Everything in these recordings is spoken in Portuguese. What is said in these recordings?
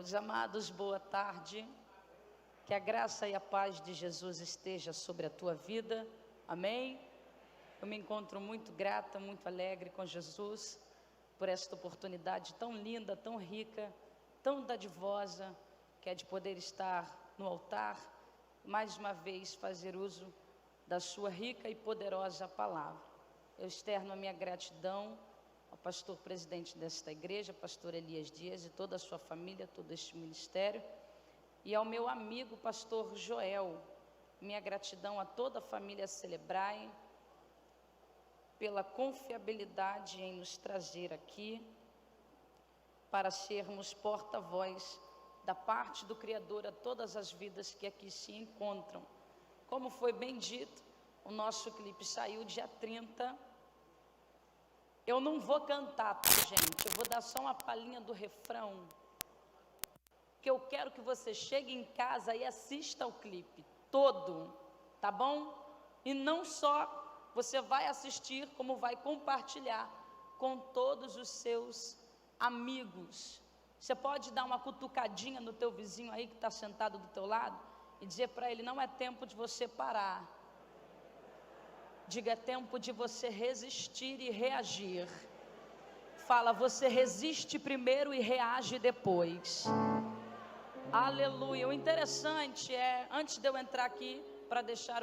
Meus amados, boa tarde. Que a graça e a paz de Jesus esteja sobre a tua vida. Amém? Eu me encontro muito grata, muito alegre com Jesus por esta oportunidade tão linda, tão rica, tão dadivosa, que é de poder estar no altar, mais uma vez fazer uso da sua rica e poderosa palavra. Eu externo a minha gratidão ao pastor presidente desta igreja, pastor Elias Dias, e toda a sua família, todo este ministério, e ao meu amigo pastor Joel. Minha gratidão a toda a família Celebrae pela confiabilidade em nos trazer aqui para sermos porta-voz da parte do Criador a todas as vidas que aqui se encontram. Como foi bem dito, o nosso clipe saiu dia 30. Eu não vou cantar, tá, gente? Eu vou dar só uma palhinha do refrão, que eu quero que você chegue em casa e assista ao clipe todo, tá bom? E não só você vai assistir, como vai compartilhar com todos os seus amigos. Você pode dar uma cutucadinha no teu vizinho aí que está sentado do teu lado e dizer para ele: não é tempo de você parar. Diga: é tempo de você resistir e reagir. Fala: você resiste primeiro e reage depois. Aleluia. O interessante é, antes de eu entrar aqui para deixar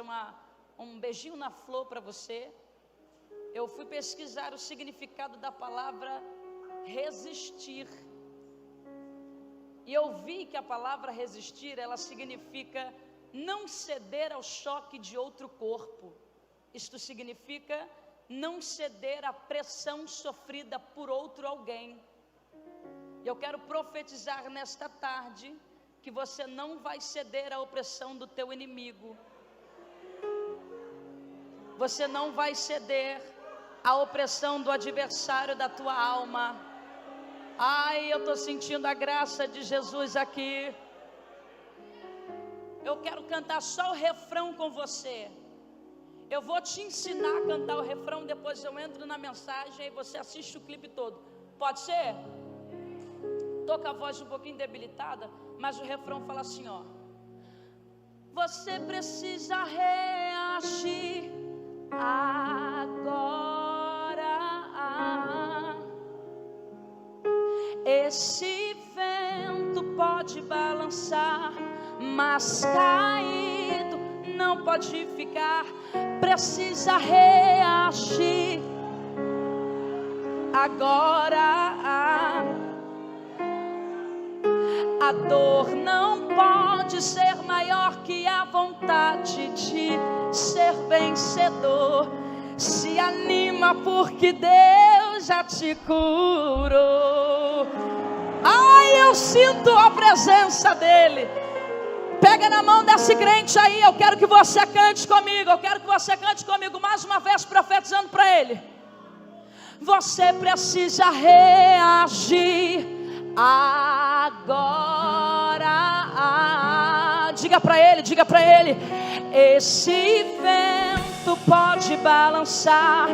um beijinho na flor para você, eu fui pesquisar o significado da palavra resistir. E eu vi que a palavra resistir, ela significa não ceder ao choque de outro corpo. Isto significa não ceder à pressão sofrida por outro alguém. E eu quero profetizar nesta tarde que você não vai ceder à opressão do teu inimigo. Você não vai ceder à opressão do adversário da tua alma. Ai, eu estou sentindo a graça de Jesus aqui. Eu quero cantar só o refrão com você. Eu vou te ensinar a cantar o refrão, depois eu entro na mensagem e você assiste o clipe todo. Pode ser? Estou com a voz um pouquinho debilitada, mas o refrão fala assim, ó: você precisa reagir agora. Esse vento pode balançar, mas caído não pode ficar. Precisa reagir agora. A dor não pode ser maior que a vontade de ser vencedor. Se anima porque Deus já te curou. Ai, eu sinto a presença dele. Pega na mão desse crente aí, eu quero que você cante comigo. Eu quero que você cante comigo mais uma vez, profetizando para ele. Você precisa reagir agora. Diga para ele: esse vento pode balançar,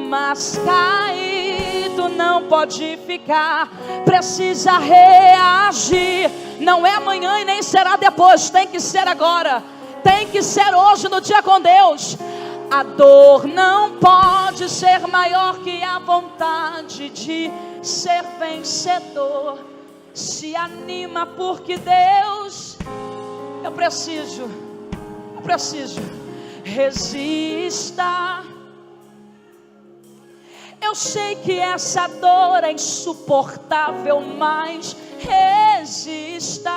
mas caído não pode ficar. Precisa reagir. Não é amanhã e nem será depois, tem que ser agora. Tem que ser hoje, no dia com Deus. A dor não pode ser maior que a vontade de ser vencedor. Se anima porque Deus, eu preciso. Resista. Eu sei que essa dor é insuportável, mas resista.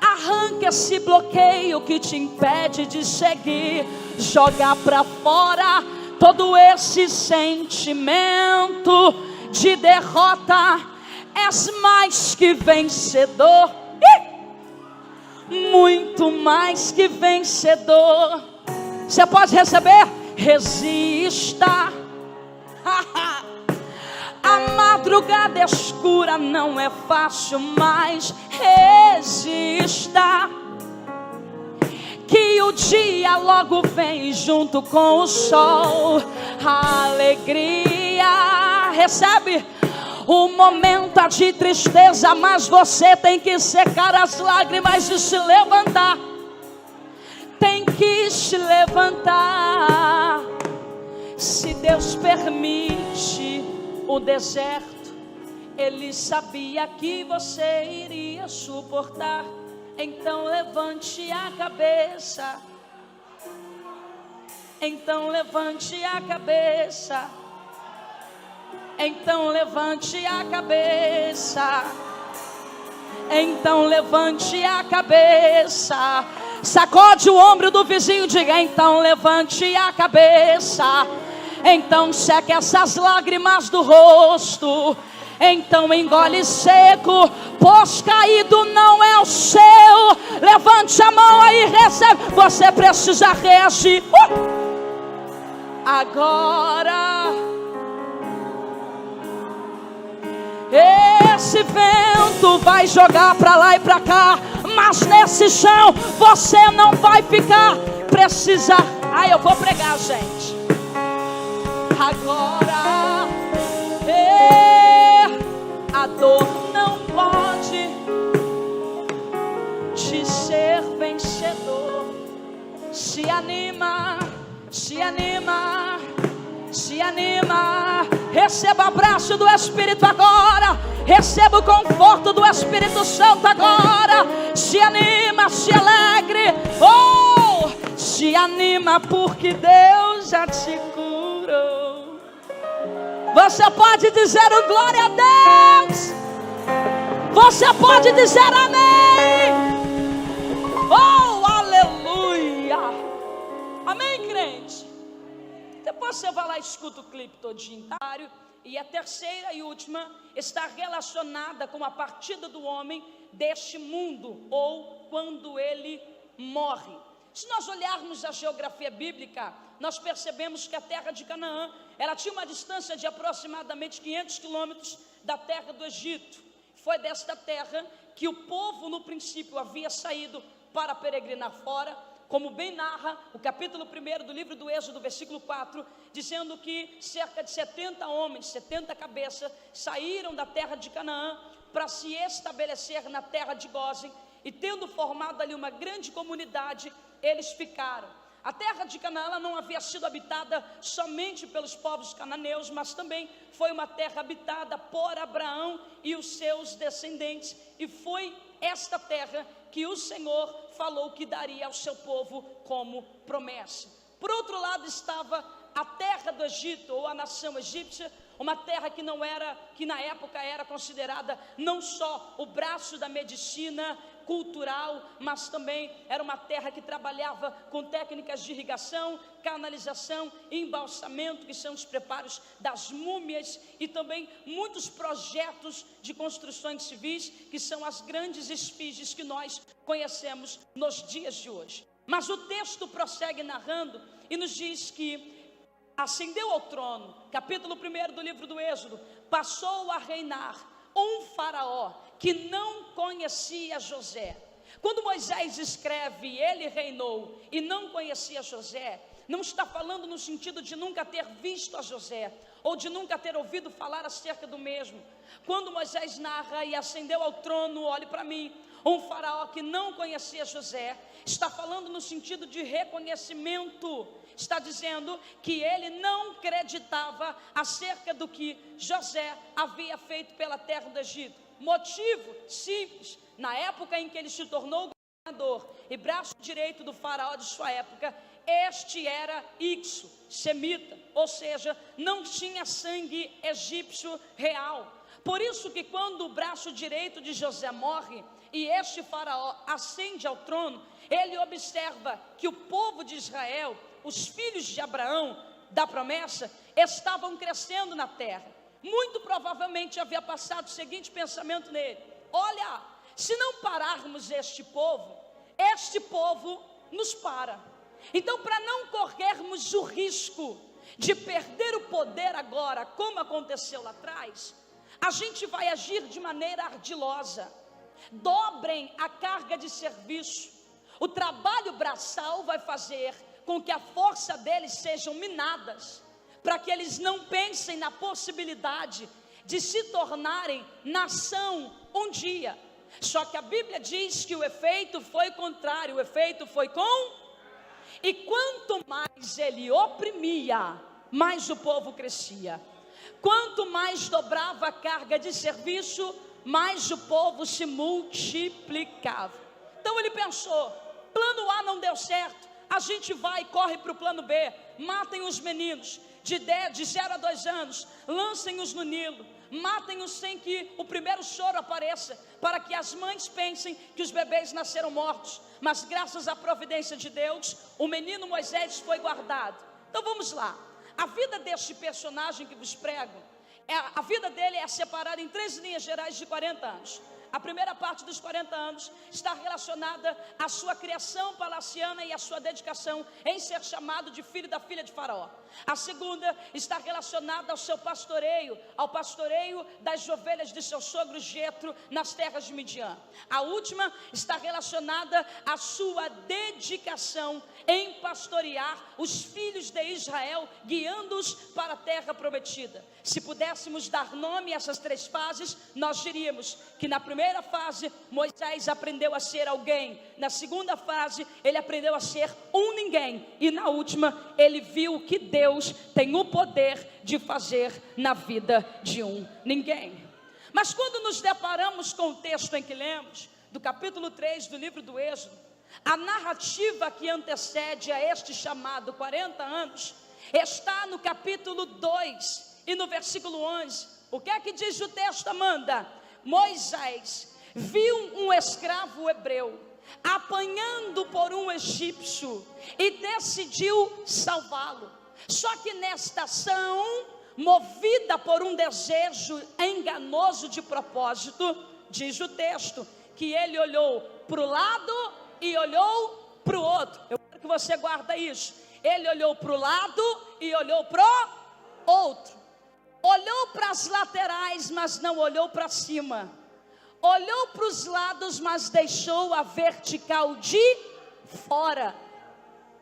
Arranca esse bloqueio que te impede de seguir. Joga pra fora todo esse sentimento de derrota. És mais que vencedor. Muito mais que vencedor. Você pode receber? Resista. A madrugada escura não é fácil, mas resista. Que o dia logo vem junto com o sol. A alegria recebe. O momento é de tristeza, mas você tem que secar as lágrimas e se levantar. Tem que se levantar. Se Deus permite o deserto, Ele sabia que você iria suportar. Então levante a cabeça. Então levante a cabeça. Então levante a cabeça. Então levante a cabeça. Sacode o ombro do vizinho e diga: então levante a cabeça. Então seque essas lágrimas do rosto. Então engole seco, pois caído não é o seu. Levante a mão aí e recebe. Você precisa reagir. Agora esse vento vai jogar pra lá e pra cá, mas nesse chão você não vai ficar. Precisa. Eu vou pregar, gente. Agora a dor não pode te ser vencedor. Se anima, se anima, se anima. Receba o abraço do Espírito agora. Receba o conforto do Espírito Santo agora. Se anima, se alegre. Se anima porque Deus já te curou. Você pode dizer o glória a Deus. Você pode dizer amém. Aleluia. Amém, crente? Depois você vai lá e escuta o clipe todinho. E a terceira e última está relacionada com a partida do homem deste mundo, ou quando ele morre. Se nós olharmos a geografia bíblica, nós percebemos que a terra de Canaã, ela tinha uma distância de aproximadamente 500 quilômetros da terra do Egito. Foi desta terra que o povo no princípio havia saído para peregrinar fora, como bem narra o capítulo 1 do livro do Êxodo, versículo 4, dizendo que cerca de 70 homens, 70 cabeças, saíram da terra de Canaã para se estabelecer na terra de Gósen, e tendo formado ali uma grande comunidade, eles ficaram. A terra de Canaã ela não havia sido habitada somente pelos povos cananeus, mas também foi uma terra habitada por Abraão e os seus descendentes, e foi esta terra que o Senhor falou que daria ao seu povo como promessa. Por outro lado estava a terra do Egito, ou a nação egípcia, uma terra que na época era considerada não só o braço da medicina cultural, mas também era uma terra que trabalhava com técnicas de irrigação, canalização, embalsamento, que são os preparos das múmias, e também muitos projetos de construções civis, que são as grandes esfinges que nós conhecemos nos dias de hoje. Mas o texto prossegue narrando e nos diz que ascendeu ao trono, capítulo 1 do livro do Êxodo, passou a reinar um faraó que não conhecia José. Quando Moisés escreve, ele reinou e não conhecia José, não está falando no sentido de nunca ter visto a José, ou de nunca ter ouvido falar acerca do mesmo. Quando Moisés narra e ascendeu ao trono, olhe para mim, um faraó que não conhecia José, está falando no sentido de reconhecimento. Está dizendo que ele não acreditava acerca do que José havia feito pela terra do Egito. Motivo simples: na época em que ele se tornou governador e braço direito do faraó de sua época, este era ixo, semita, ou seja, não tinha sangue egípcio real. Por isso que quando o braço direito de José morre e este faraó ascende ao trono, ele observa que o povo de Israel, os filhos de Abraão, da promessa, estavam crescendo na terra. Muito provavelmente havia passado o seguinte pensamento nele: olha, se não pararmos este povo nos para. Então, para não corrermos o risco de perder o poder agora, como aconteceu lá atrás, a gente vai agir de maneira ardilosa. Dobrem a carga de serviço. O trabalho braçal vai fazer com que a força deles sejam minadas, para que eles não pensem na possibilidade de se tornarem nação um dia. Só que a Bíblia diz que o efeito foi contrário, o efeito foi e quanto mais ele oprimia, mais o povo crescia. Quanto mais dobrava a carga de serviço, mais o povo se multiplicava. Então ele pensou, plano A não deu certo, a gente vai e corre para o plano B. Matem os meninos de 0 a 2 anos, lancem-os no Nilo, matem-os sem que o primeiro choro apareça, para que as mães pensem que os bebês nasceram mortos. Mas graças à providência de Deus, o menino Moisés foi guardado. Então vamos lá, a vida deste personagem que vos prego, a vida dele é separada em 3 linhas gerais de 40 anos. A primeira parte dos 40 anos está relacionada à sua criação palaciana e à sua dedicação em ser chamado de filho da filha de Faraó. A segunda está relacionada ao seu pastoreio, ao pastoreio das ovelhas de seu sogro Jetro nas terras de Midian. A última está relacionada à sua dedicação em pastorear os filhos de Israel, guiando-os para a terra prometida. Se pudéssemos dar nome a essas 3 fases, nós diríamos que na primeira fase, Moisés aprendeu a ser alguém. Na segunda fase, ele aprendeu a ser um ninguém. E na última, ele viu que Deus tem o poder de fazer na vida de um ninguém. Mas quando nos deparamos com o texto em que lemos, do capítulo 3 do livro do Êxodo, a narrativa que antecede a este chamado 40 anos, está no capítulo 2 e no versículo 11. O que é que diz o texto, Amanda? Moisés viu um escravo hebreu apanhando por um egípcio e decidiu salvá-lo. Só que nesta ação, movida por um desejo enganoso de propósito, diz o texto, que ele olhou para o lado e olhou para o outro. Eu quero que você guarda isso. Ele olhou para o lado e olhou para o outro. Olhou para as laterais, mas não olhou para cima. Olhou para os lados, mas deixou a vertical de fora.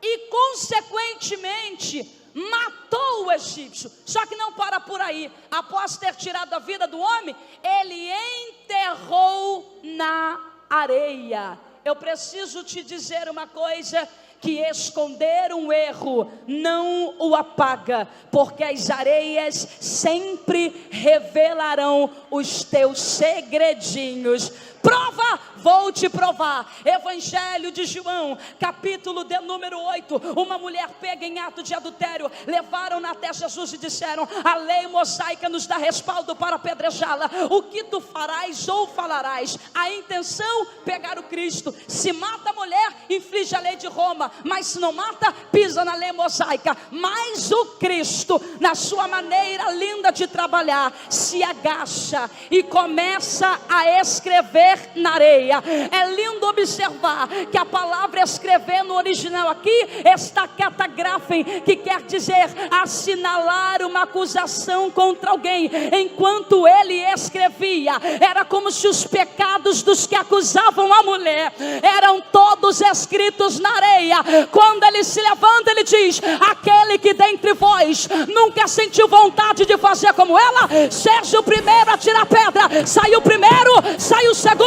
E consequentemente matou o egípcio. Só que não para por aí. Após ter tirado a vida do homem, ele enterrou na areia. Eu preciso te dizer uma coisa, que esconder um erro não o apaga, porque as areias sempre revelarão os teus segredinhos. Prova, vou te provar. Evangelho de João, capítulo de número 8. Uma mulher pega em ato de adultério, levaram-na até Jesus e disseram: a lei mosaica nos dá respaldo para apedrejá-la. O que tu farás ou falarás? A intenção, pegar o Cristo. Se mata a mulher, inflige a lei de Roma, mas se não mata, pisa na lei mosaica. Mas o Cristo, na sua maneira linda de trabalhar, se agacha e começa a escrever na areia. É lindo observar que a palavra escrever no original aqui está catagrafem, que quer dizer assinalar uma acusação contra alguém. Enquanto ele escrevia, era como se os pecados dos que acusavam a mulher eram todos escritos na areia. Quando ele se levanta, ele diz: aquele que dentre vós nunca sentiu vontade de fazer como ela, seja o primeiro a tirar pedra. Saiu o primeiro, saiu o segundo,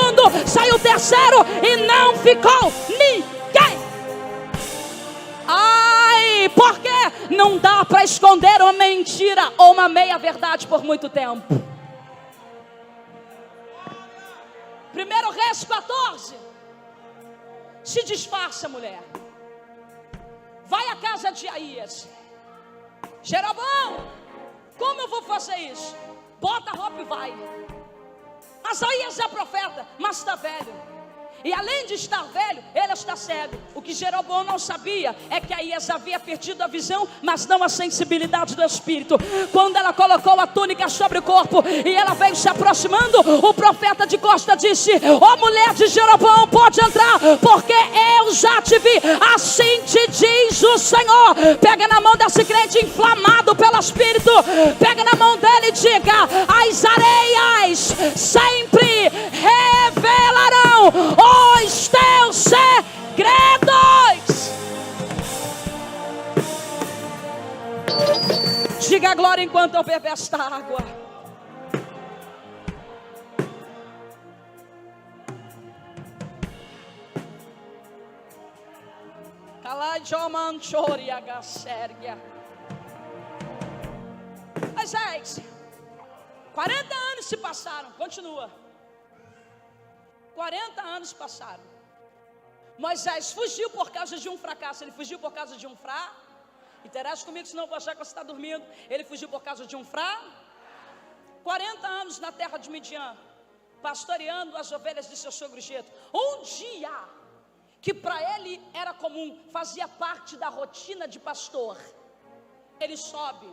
saiu o terceiro e não ficou ninguém. Ai, porque não dá para esconder uma mentira ou uma meia verdade por muito tempo. 1 Reis 14. Se disfarça, mulher. Vai à casa de Aías. Jeroboão, como eu vou fazer isso? Bota a roupa e vai. Asaías é profeta, mas está velho. E além de estar velho, ele está cego. O que Jeroboão não sabia é que Aías havia perdido a visão, mas não a sensibilidade do espírito. Quando ela colocou a túnica sobre o corpo e ela veio se aproximando, o profeta de costa disse: ó mulher de Jeroboão, pode entrar, porque eu já te vi. Assim te diz o Senhor. Pega na mão desse crente inflamado pelo espírito, pega na mão dele e diga: as areias sempre revelarão os teus segredos. Diga a glória enquanto eu bebo esta água. Moisés, 40 anos se passaram, continua. 40 anos passaram. Moisés fugiu por causa de um fracasso. Ele fugiu por causa de um fracasso. Interage comigo, senão eu vou achar que você está dormindo. Ele fugiu por causa de um fracasso. 40 anos na terra de Midian, pastoreando as ovelhas de seu sogro Jetro. Um dia que para ele era comum, fazia parte da rotina de pastor. Ele sobe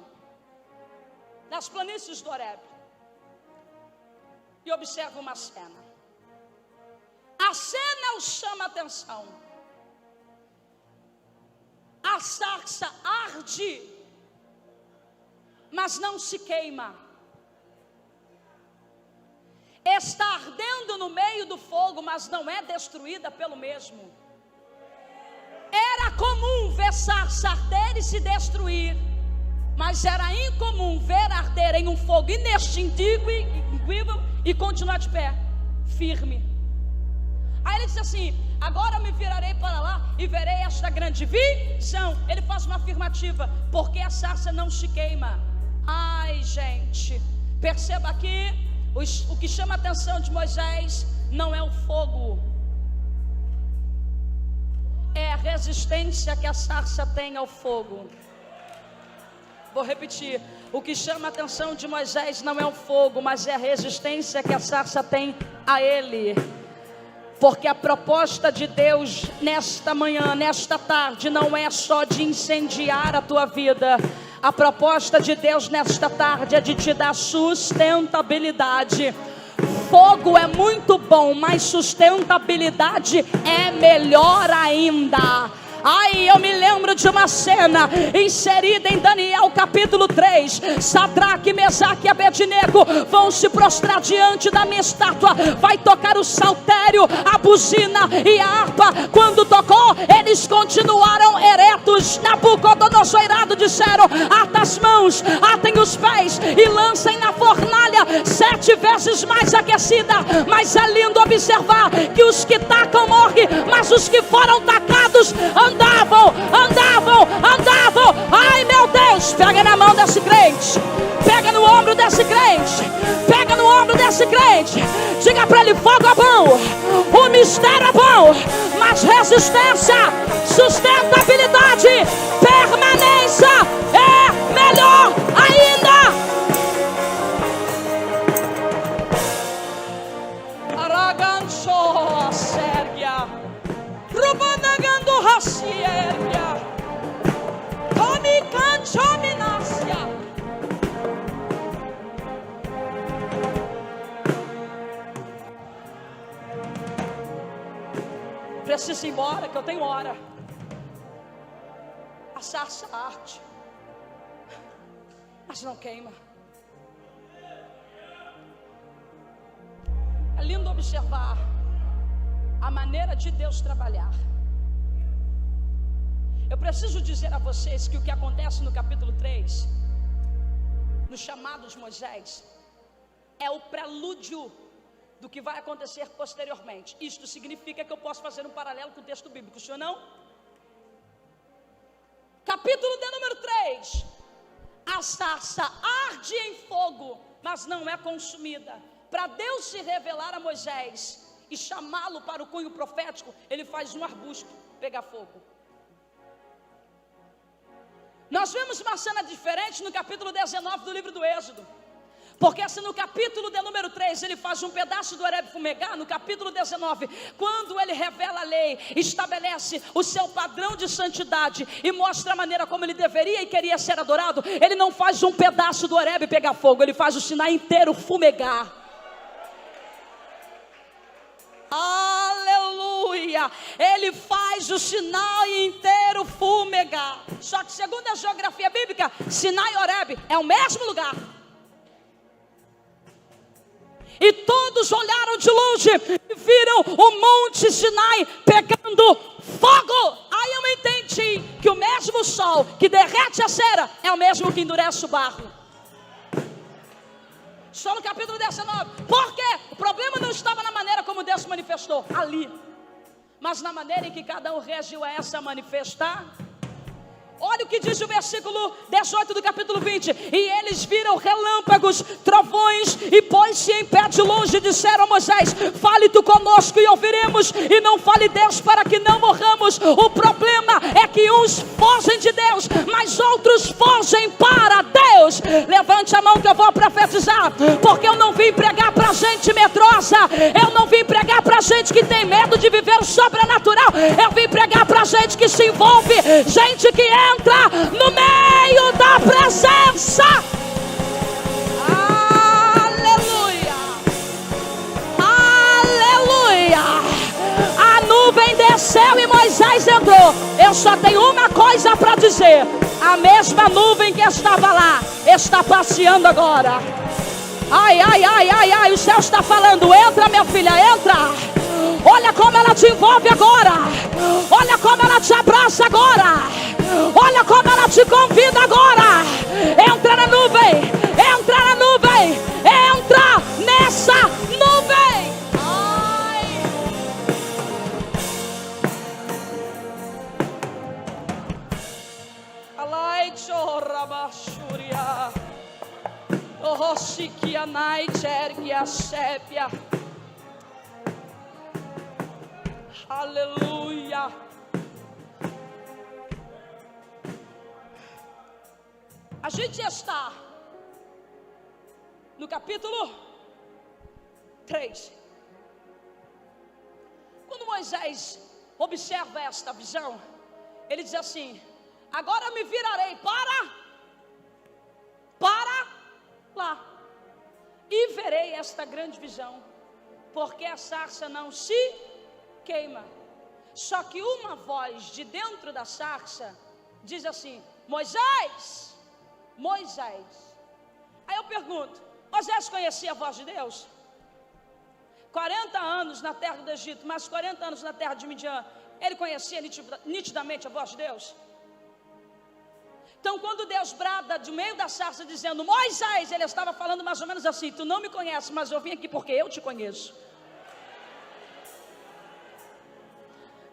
nas planícies do Horebe e observa uma cena. A cena o chama a atenção. A sarça arde, mas não se queima. Está ardendo no meio do fogo, mas não é destruída pelo mesmo. Era comum ver sarça arder e se destruir, mas era incomum ver arder em um fogo inextinguível e continuar de pé, firme. Aí ele disse assim: agora me virarei para lá e verei esta grande visão. Ele faz uma afirmativa: porque a sarça não se queima. Ai, gente, perceba aqui, o que chama a atenção de Moisés não é o fogo, é a resistência que a sarça tem ao fogo. Vou repetir: o que chama a atenção de Moisés não é o fogo, mas é a resistência que a sarça tem a ele. Porque a proposta de Deus nesta manhã, nesta tarde, não é só de incendiar a tua vida. A proposta de Deus nesta tarde é de te dar sustentabilidade. Fogo é muito bom, mas sustentabilidade é melhor ainda. Ai, eu me lembro de uma cena inserida em Daniel capítulo 3. Sadraque, Mesaque e Abednego vão se prostrar diante da minha estátua. Vai tocar o saltério, a buzina e a harpa. Quando tocou, eles continuaram eretos. Nabucodonosor irado disseram: ata as mãos, atem os pés e lancem na fornalha 7 vezes mais aquecida. Mas é lindo observar que os que tacam morrem, mas os que foram tacados andavam. Ai, meu Deus, pega na mão desse crente, pega no ombro desse crente, pega no ombro desse crente. Diga para ele: fogo é bom, o mistério é bom, mas resistência, sustentabilidade, permanência é melhor ainda. Aragancho Sérgia, Rubanagando Raciérgia, Tony Canchominácia. Preciso ir embora, que eu tenho hora. A sarça arde, mas não queima. É lindo observar a maneira de Deus trabalhar. Eu preciso dizer a vocês que o que acontece no capítulo 3, no chamado de Moisés, é o prelúdio do que vai acontecer posteriormente. Isto significa que eu posso fazer um paralelo com o texto bíblico, senhor não? Capítulo de número 3. A sarça arde em fogo, mas não é consumida. Para Deus se revelar a Moisés e chamá-lo para o cunho profético, ele faz um arbusto pegar fogo. Nós vemos uma cena diferente no capítulo 19 do livro do Êxodo. Porque se no capítulo de número 3 ele faz um pedaço do Horebe fumegar, no capítulo 19, quando ele revela a lei, estabelece o seu padrão de santidade e mostra a maneira como ele deveria e queria ser adorado, ele não faz um pedaço do Horebe pegar fogo, ele faz o Sinai inteiro fumegar. Aleluia! Ele faz o Sinai inteiro fumegar. Só que segundo a geografia bíblica, Sinai e Horebe é o mesmo lugar. E todos olharam de longe e viram o monte Sinai pegando fogo. Aí eu entendi que o mesmo sol que derrete a cera é o mesmo que endurece o barro. Só no capítulo 19. Por quê? O problema não estava na maneira como Deus se manifestou ali, mas na maneira em que cada um reagiu a essa manifestar. Olha o que diz o versículo 18 do capítulo 20. E eles viram relâmpagos, trovões, e pôs-se em pé de longe, e disseram a Moisés: fale tu conosco e ouviremos, e não fale Deus, para que não morramos. O problema é que uns fogem de Deus, mas outros fogem para Deus. Levante a mão que eu vou profetizar, porque eu não vim pregar para gente medrosa, eu não vim pregar para gente que tem medo de viver o sobrenatural, eu vim pregar para gente que se envolve, gente que entra no meio da presença. Aleluia, aleluia. A nuvem desceu e Moisés entrou. Eu só tenho uma coisa para dizer: a mesma nuvem que estava lá está passeando agora. Ai, ai, ai, ai, ai, o céu está falando: entra, minha filha, entra. Olha como ela te envolve agora, olha como ela te abraça agora, olha como ela te convida agora. Entra na nuvem, entra na nuvem, entra nessa nuvem. Ai. Alai chorabashuria, ohosikia naitergia sépia. Aleluia. A gente está no capítulo 3. Quando Moisés observa esta visão, ele diz assim: agora me virarei para lá e verei esta grande visão, porque a sarça não se queima. Só que uma voz de dentro da sarça diz assim: Moisés, Moisés. Aí eu pergunto: Moisés conhecia a voz de Deus? 40 anos na terra do Egito, mais 40 anos na terra de Midian, ele conhecia nitidamente a voz de Deus? Então quando Deus brada de meio da sarça dizendo Moisés, ele estava falando mais ou menos assim: tu não me conheces, mas eu vim aqui porque eu te conheço.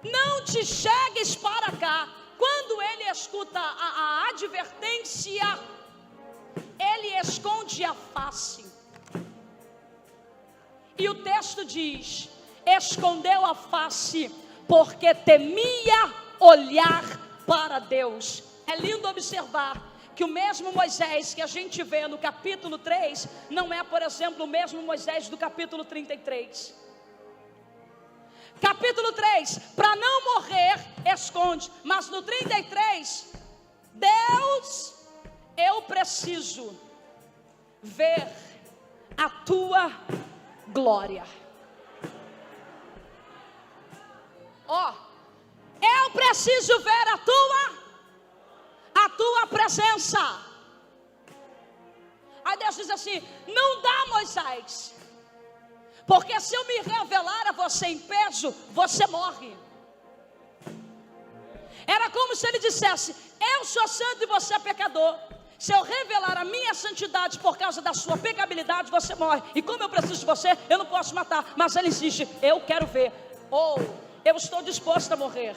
Não te chegues para cá. Quando ele escuta a advertência, ele esconde a face. E o texto diz: escondeu a face porque temia olhar para Deus. É lindo observar que o mesmo Moisés que a gente vê no capítulo 3 não é, por exemplo, o mesmo Moisés do capítulo 33. Capítulo 3, para não morrer, esconde. Mas no 33, Deus, eu preciso ver a tua glória. Ó, eu preciso ver a tua presença. Aí Deus diz assim: não dá, Moisés, porque se eu me revelar a você em peso, você morre. Era como se ele dissesse: eu sou santo e você é pecador. Se eu revelar a minha santidade por causa da sua pecabilidade, você morre. E como eu preciso de você, eu não posso matar. Mas ele insiste: eu quero ver. Ou eu estou disposto a morrer.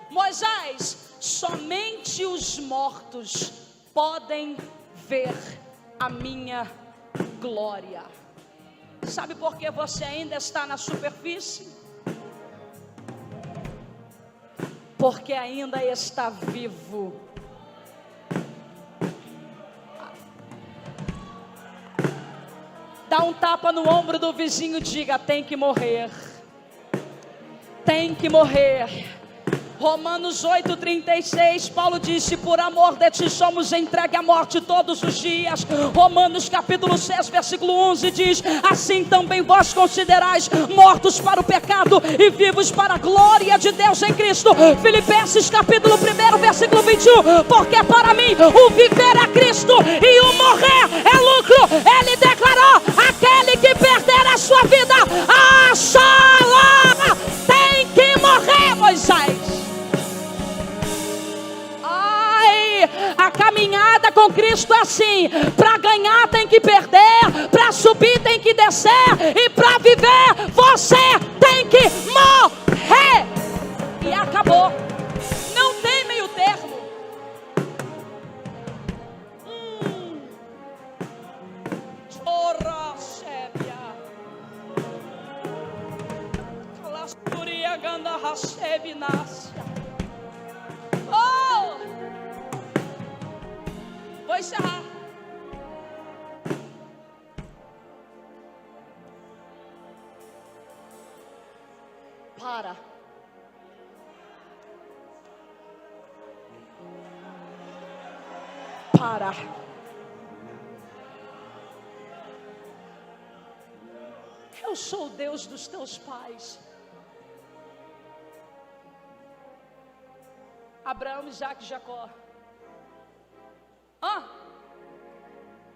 Moisés, somente os mortos podem ver a minha glória. Sabe por que você ainda está na superfície? Porque ainda está vivo. Dá um tapa no ombro do vizinho e diga: tem que morrer. Tem que morrer. Romanos 8:36, Paulo disse: por amor de ti somos entregue à morte todos os dias. Romanos capítulo 6, versículo 11 diz: assim também vós considerais mortos para o pecado e vivos para a glória de Deus em Cristo. Filipenses capítulo 1, versículo 21, porque para mim o viver é Cristo e o morrer é lucro. Ele declarou: aquele que perder a sua vida, achará. Tem que morrer, Moisés. A caminhada com Cristo é assim: para ganhar tem que perder, para subir tem que descer, e para viver você tem que Oh! Vou encerrar. Para. Para. Eu sou o Deus dos teus pais. Abraão, Isaque e Jacó.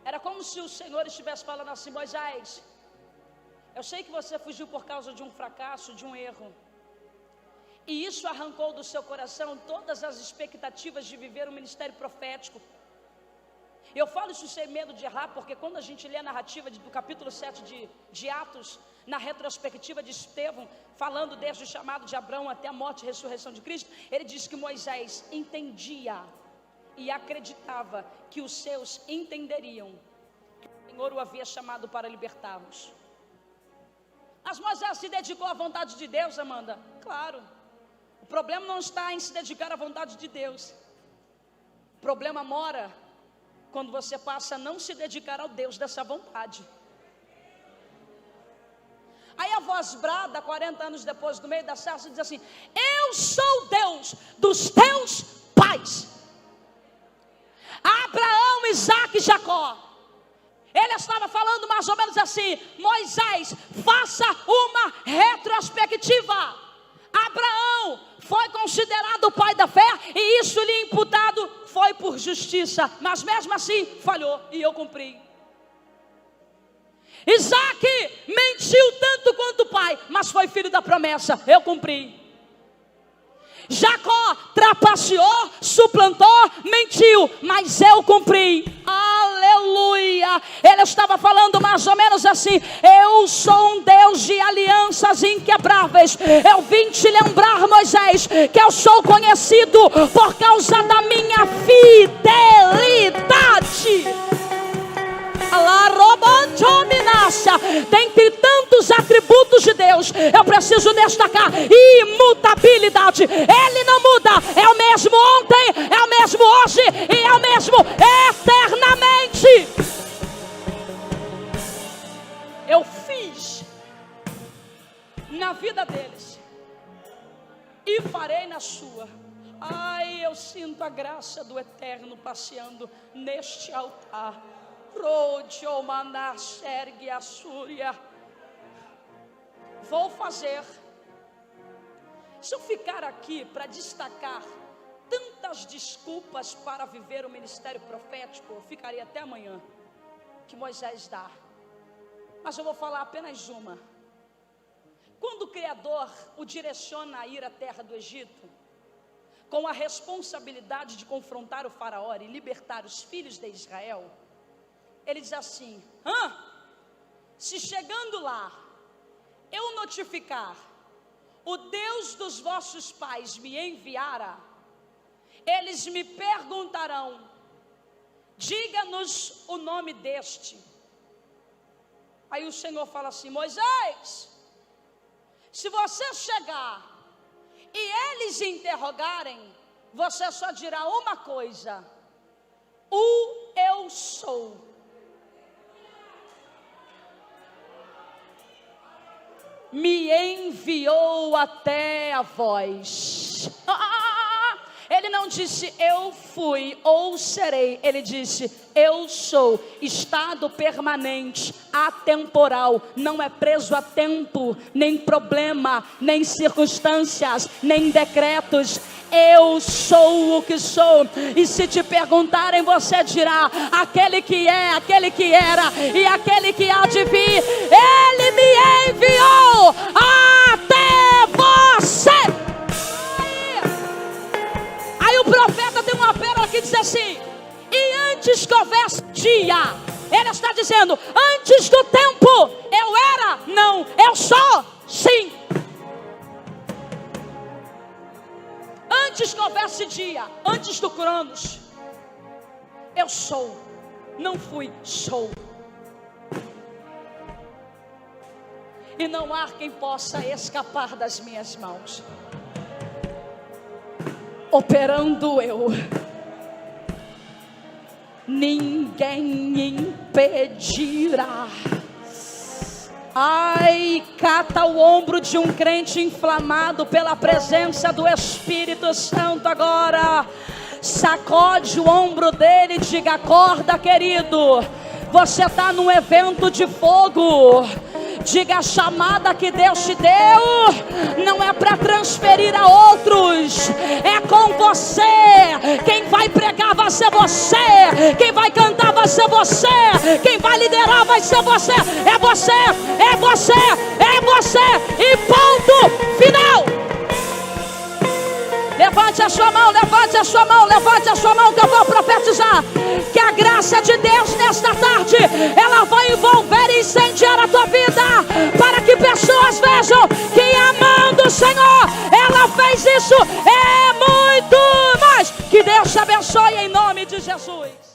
Era como se o Senhor estivesse falando assim: Moisés, eu sei que você fugiu por causa de um fracasso, de um erro, e isso arrancou do seu coração todas as expectativas de viver um ministério profético. Eu falo isso sem medo de errar, porque quando a gente lê a narrativa do capítulo 7 de Atos, na retrospectiva de Estevão, falando desde o chamado de Abraão até a morte e ressurreição de Cristo, ele diz que Moisés entendia e acreditava que os seus entenderiam que o Senhor o havia chamado para libertá-los. Mas Moisés se dedicou à vontade de Deus, Amanda? Claro. O problema não está em se dedicar à vontade de Deus. O problema mora quando você passa a não se dedicar ao Deus dessa vontade. Aí a voz brada, 40 anos depois, do meio da sarça, diz assim: eu sou Deus dos teus pais, Abraão, Isaque e Jacó. Ele estava falando mais ou menos assim: Moisés, faça uma retrospectiva. Abraão foi considerado o pai da fé, e isso lhe imputado foi por justiça, mas mesmo assim falhou, e eu cumpri. Isaque mentiu tanto quanto o pai, mas foi filho da promessa, eu cumpri. Jacó trapaceou, suplantou, mentiu, mas eu cumpri. Aleluia. Ele estava falando mais ou menos assim: eu sou um Deus de alianças inquebráveis. Eu vim te lembrar, Moisés, que eu sou conhecido por causa da minha fidelidade. Dentre tantos atributos de Deus, eu preciso destacar imutabilidade. Ele não muda, é o mesmo ontem, é o mesmo hoje e é o mesmo eternamente. Eu fiz na vida deles e farei na sua. Ai, eu sinto a graça do Eterno passeando neste altar. Vou fazer. Se eu ficar aqui para destacar tantas desculpas para viver o ministério profético, eu ficaria até amanhã, que Moisés dá. Mas eu vou falar apenas uma. Quando o Criador o direciona a ir à terra do Egito, com a responsabilidade de confrontar o faraó e libertar os filhos de Israel, ele diz assim: se chegando lá, eu notificar, o Deus dos vossos pais me enviara, eles me perguntarão: diga-nos o nome deste. Aí o Senhor fala assim: Moisés, se você chegar e eles interrogarem, você só dirá uma coisa: o eu sou. Me enviou até a vós. Ele não disse eu fui ou serei, ele disse eu sou. Estado permanente, atemporal, não é preso a tempo, nem problema, nem circunstâncias, nem decretos. Eu sou o que sou. E se te perguntarem, você dirá: aquele que é, aquele que era e aquele que há de vir, ele me enviou até você. Aí o profeta tem uma pérola que diz assim: e antes que houvesse dia, ele está dizendo, antes do tempo, eu era, não, eu sou, sim. Antes que houvesse dia, antes do Cronos, eu sou, não fui, sou. E não há quem possa escapar das minhas mãos. operando eu, ninguém impedirá. Ai, cata o ombro de um crente inflamado pela presença do Espírito Santo agora. Sacode o ombro dele e diga: acorda, querido. Você está num evento de fogo. Diga: a chamada que Deus te deu não é para transferir a outros, é com você. Quem vai pregar vai ser você, quem vai cantar vai ser você, quem vai liderar vai ser você. É você, é você, é você, e ponto final. Levante a sua mão, levante a sua mão, levante a sua mão, que eu vou profetizar que a graça de Deus nesta tarde, ela vai envolver e incendiar a tua vida, para que pessoas vejam que amando o Senhor, ela fez isso. É muito mais. Que Deus te abençoe em nome de Jesus.